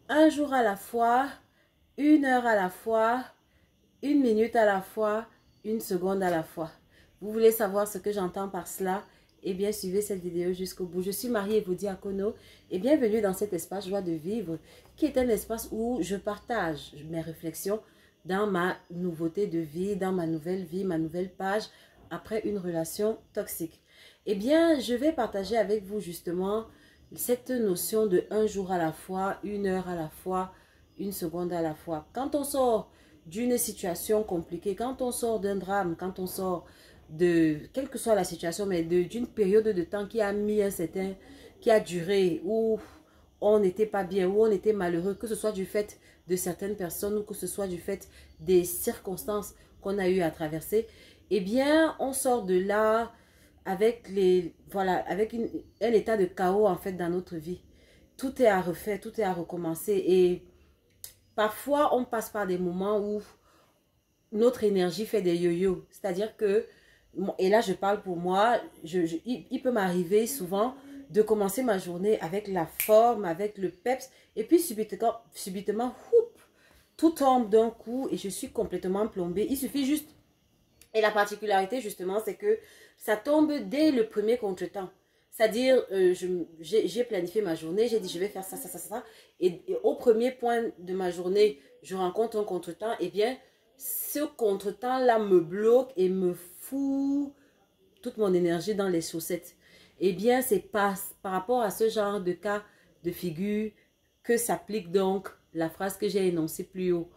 un jour à la fois, une heure à la fois, une minute à la fois, une seconde à la fois. Vous voulez savoir ce que j'entends par cela? Eh bien, suivez cette vidéo jusqu'au bout. Je suis Marie Evoudi Akono et bienvenue dans cet espace Joie de vivre, qui est un espace où je partage mes réflexions dans ma nouveauté de vie, dans ma nouvelle vie, ma nouvelle page après une relation toxique. Eh bien, je vais partager avec vous justement cette notion de un jour à la fois, une heure à la fois, une seconde à la fois. Quand on sort d'une situation compliquée, quand on sort d'un drame, quand on sort de, quelle que soit la situation, mais d'une période de temps qui a mis un certain, qui a duré, où on n'était pas bien, où on était malheureux, que ce soit du fait de certaines personnes ou que ce soit du fait des circonstances qu'on a eu à traverser, eh bien, on sort de là avec avec un état de chaos en fait dans notre vie. Tout est à refaire, tout est à recommencer et parfois on passe par des moments où notre énergie fait des yo-yo. C'est-à-dire que, et là je parle pour moi, il peut m'arriver souvent de commencer ma journée avec la forme, avec le peps, et puis subitement tout tombe d'un coup et je suis complètement plombée. Il suffit juste, et la particularité justement, c'est que ça tombe dès le premier contretemps. C'est-à-dire, j'ai planifié ma journée, j'ai dit je vais faire ça, ça, ça, ça. Et au premier point de ma journée, je rencontre un contretemps. Eh bien, ce contretemps-là me bloque et me fout toute mon énergie dans les chaussettes. Eh bien, c'est par rapport à ce genre de cas de figure que s'applique donc la phrase que j'ai énoncée plus haut.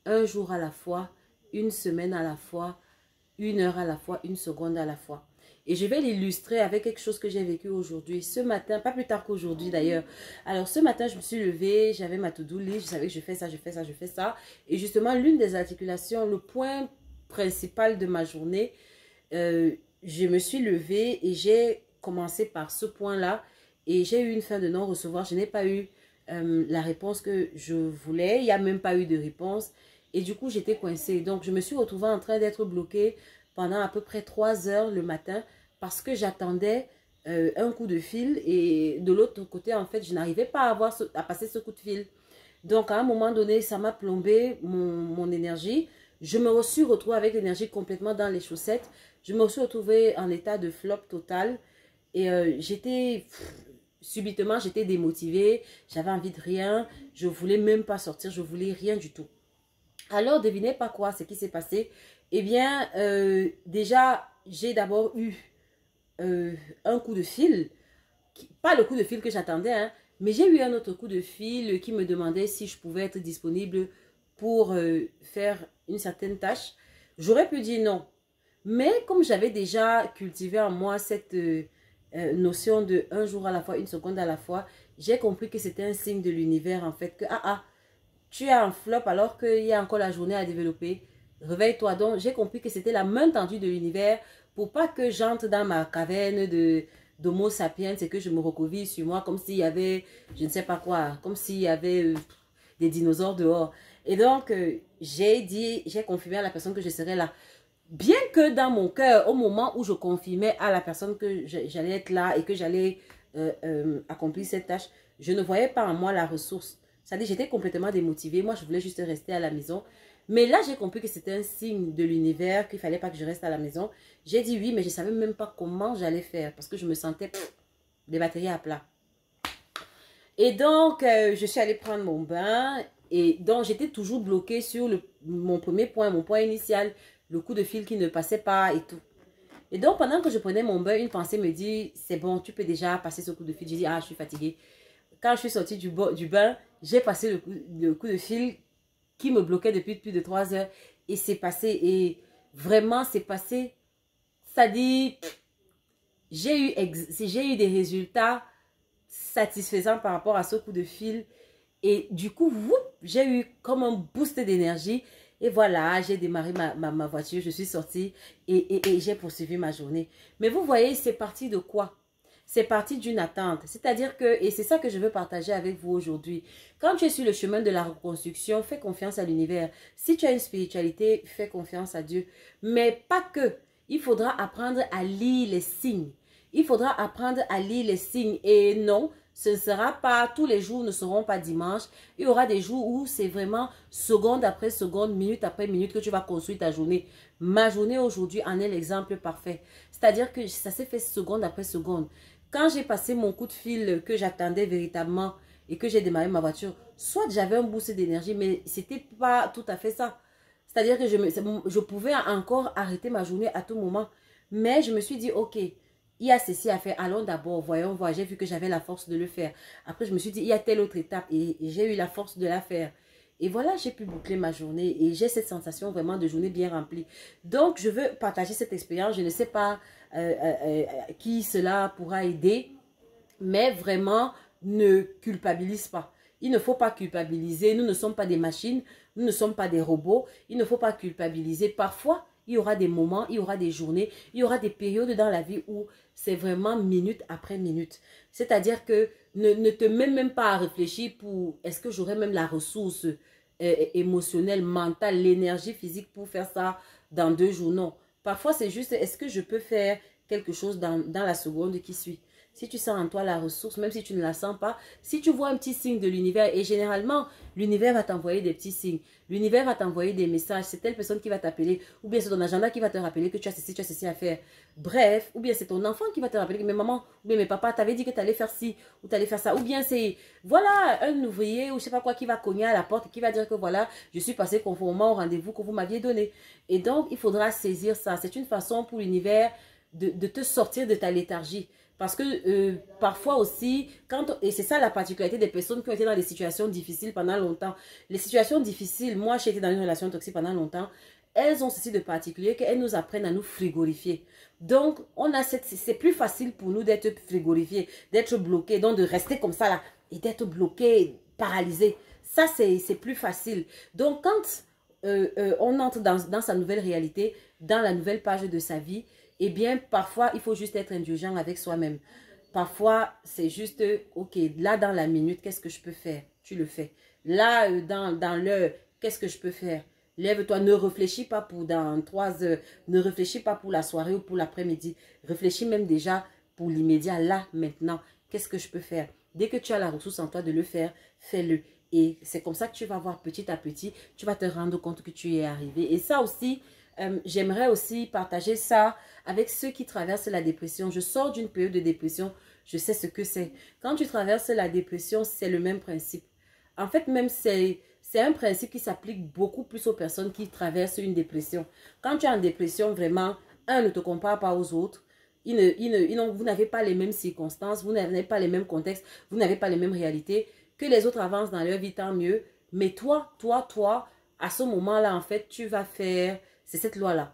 Un jour à la fois, une semaine à la fois, une heure à la fois, une seconde à la fois. Et je vais l'illustrer avec quelque chose que j'ai vécu aujourd'hui. Ce matin, pas plus tard qu'aujourd'hui d'ailleurs. Alors ce matin, je me suis levée, j'avais ma to-do list, je savais que je fais ça, je fais ça, je fais ça. Et justement, l'une des articulations, le point principal de ma journée, je me suis levée et j'ai commencé par ce point-là. Et j'ai eu une fin de non-recevoir. Je n'ai pas eu la réponse que je voulais. Il n'y a même pas eu de réponse. Et du coup, j'étais coincée. Donc, je me suis retrouvée en train d'être bloquée pendant à peu près 3 heures le matin parce que j'attendais un coup de fil. Et de l'autre côté, en fait, je n'arrivais pas à passer ce coup de fil. Donc, à un moment donné, ça m'a plombé mon énergie. Je me suis retrouvée avec l'énergie complètement dans les chaussettes. Je me suis retrouvée en état de flop total. Et subitement, j'étais démotivée. J'avais envie de rien. Je voulais même pas sortir. Je voulais rien du tout. Alors, devinez pas quoi, ce qui s'est passé. Eh bien, déjà, j'ai d'abord eu un coup de fil. Pas le coup de fil que j'attendais, hein, mais j'ai eu un autre coup de fil qui me demandait si je pouvais être disponible pour faire une certaine tâche. J'aurais pu dire non. Mais comme j'avais déjà cultivé en moi cette notion de un jour à la fois, une seconde à la fois, j'ai compris que c'était un signe de l'univers en fait, que tu es en flop alors qu'il y a encore la journée à développer. Réveille-toi. Donc, j'ai compris que c'était la main tendue de l'univers pour pas que j'entre dans ma caverne d'Homo sapiens et que je me recoville sur moi comme s'il y avait, je ne sais pas quoi, comme s'il y avait des dinosaures dehors. Et donc, j'ai confirmé à la personne que je serais là. Bien que dans mon cœur, au moment où je confirmais à la personne que j'allais être là et que j'allais accomplir cette tâche, je ne voyais pas en moi la ressource. C'est-à-dire, j'étais complètement démotivée. Moi, je voulais juste rester à la maison. Mais là, j'ai compris que c'était un signe de l'univers, qu'il ne fallait pas que je reste à la maison. J'ai dit oui, mais je ne savais même pas comment j'allais faire parce que je me sentais des batteries à plat. Et donc, je suis allée prendre mon bain. Et donc, j'étais toujours bloquée sur mon premier point, mon point initial, le coup de fil qui ne passait pas et tout. Et donc, pendant que je prenais mon bain, une pensée me dit, c'est bon, tu peux déjà passer ce coup de fil. J'ai dit, ah, je suis fatiguée. Quand je suis sortie du bain, j'ai passé le coup de fil qui me bloquait depuis plus de 3 heures. Et c'est passé. Et vraiment, c'est passé. Ça dit, j'ai eu des résultats satisfaisants par rapport à ce coup de fil. Et du coup, j'ai eu comme un boost d'énergie. Et voilà, j'ai démarré ma voiture, je suis sortie et j'ai poursuivi ma journée. Mais vous voyez, c'est parti de quoi? C'est parti d'une attente. C'est-à-dire que, et c'est ça que je veux partager avec vous aujourd'hui. Quand tu es sur le chemin de la reconstruction, fais confiance à l'univers. Si tu as une spiritualité, fais confiance à Dieu. Mais pas que. Il faudra apprendre à lire les signes. Il faudra apprendre à lire les signes. Et non, Ce ne sera pas, tous les jours ne seront pas dimanche. Il y aura des jours où c'est vraiment seconde après seconde, minute après minute que tu vas construire ta journée. Ma journée aujourd'hui en est l'exemple parfait. C'est-à-dire que ça s'est fait seconde après seconde. Quand j'ai passé mon coup de fil que j'attendais véritablement et que j'ai démarré ma voiture, soit j'avais un boost d'énergie, mais c'était pas tout à fait ça. C'est-à-dire que je pouvais encore arrêter ma journée à tout moment. Mais je me suis dit, ok, il y a ceci à faire. Allons d'abord, voyons voir. J'ai vu que j'avais la force de le faire. Après, je me suis dit, il y a telle autre étape et j'ai eu la force de la faire. Et voilà, j'ai pu boucler ma journée et j'ai cette sensation vraiment de journée bien remplie. Donc, je veux partager cette expérience. Je ne sais pas qui cela pourra aider, mais vraiment, ne culpabilise pas. Il ne faut pas culpabiliser. Nous ne sommes pas des machines. Nous ne sommes pas des robots. Il ne faut pas culpabiliser. Parfois, il y aura des moments, il y aura des journées, il y aura des périodes dans la vie où c'est vraiment minute après minute. C'est-à-dire que ne te mets même pas à réfléchir pour est-ce que j'aurai même la ressource émotionnelle, mentale, l'énergie physique pour faire ça dans 2 jours. Non. Parfois, c'est juste est-ce que je peux faire quelque chose dans la seconde qui suit. Si tu sens en toi la ressource, même si tu ne la sens pas, si tu vois un petit signe de l'univers, et généralement, l'univers va t'envoyer des petits signes. L'univers va t'envoyer des messages. C'est telle personne qui va t'appeler, ou bien c'est ton agenda qui va te rappeler que tu as ceci à faire. Bref, ou bien c'est ton enfant qui va te rappeler que mais maman, ou bien mais papa, t'avais dit que tu allais faire ci, ou tu allais faire ça. Ou bien c'est, voilà, un ouvrier, ou je sais pas quoi, qui va cogner à la porte et qui va dire que voilà, je suis passé conformément au rendez-vous que vous m'aviez donné. Et donc, il faudra saisir ça. C'est une façon pour l'univers de te sortir de ta léthargie. Parce que parfois aussi, et c'est ça la particularité des personnes qui ont été dans des situations difficiles pendant longtemps. Les situations difficiles, moi j'ai été dans une relation toxique pendant longtemps, elles ont ceci de particulier qu'elles nous apprennent à nous frigorifier. Donc, c'est plus facile pour nous d'être frigorifiés, d'être bloqués, donc de rester comme ça là, et d'être bloqués, paralysés. Ça, c'est plus facile. Donc, quand on entre dans sa nouvelle réalité, dans la nouvelle page de sa vie, eh bien, parfois, il faut juste être indulgent avec soi-même. Parfois, c'est juste, ok, là, dans la minute, qu'est-ce que je peux faire? Tu le fais. Là, dans l'heure, qu'est-ce que je peux faire? Lève-toi, ne réfléchis pas pour dans 3 heures, ne réfléchis pas pour la soirée ou pour l'après-midi. Réfléchis même déjà pour l'immédiat, là, maintenant. Qu'est-ce que je peux faire? Dès que tu as la ressource en toi de le faire, fais-le. Et c'est comme ça que tu vas voir petit à petit, tu vas te rendre compte que tu y es arrivé. Et ça aussi, j'aimerais aussi partager ça avec ceux qui traversent la dépression. Je sors d'une période de dépression, je sais ce que c'est. Quand tu traverses la dépression, c'est le même principe. En fait, même c'est un principe qui s'applique beaucoup plus aux personnes qui traversent une dépression. Quand tu es en dépression, vraiment, ne te compare pas aux autres. Vous n'avez pas les mêmes circonstances, vous n'avez pas les mêmes contextes, vous n'avez pas les mêmes réalités. Que les autres avancent dans leur vie, tant mieux. Mais toi, à ce moment-là, en fait, tu vas faire... C'est cette loi-là.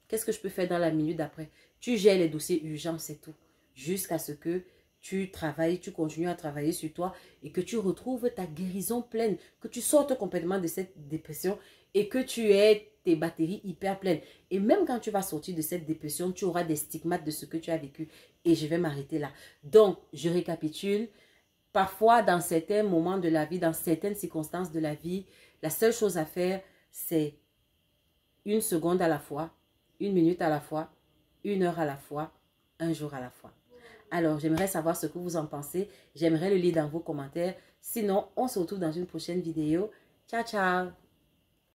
Qu'est-ce que je peux faire dans la minute d'après? Tu gères les dossiers urgents, c'est tout. Jusqu'à ce que tu travailles, tu continues à travailler sur toi et que tu retrouves ta guérison pleine, que tu sortes complètement de cette dépression et que tu aies tes batteries hyper pleines. Et même quand tu vas sortir de cette dépression, tu auras des stigmates de ce que tu as vécu. Et je vais m'arrêter là. Donc, je récapitule. Parfois, dans certains moments de la vie, dans certaines circonstances de la vie, la seule chose à faire, c'est 1 seconde à la fois, 1 minute à la fois, 1 heure à la fois, 1 jour à la fois. Alors, j'aimerais savoir ce que vous en pensez. J'aimerais le lire dans vos commentaires. Sinon, on se retrouve dans une prochaine vidéo. Ciao, ciao!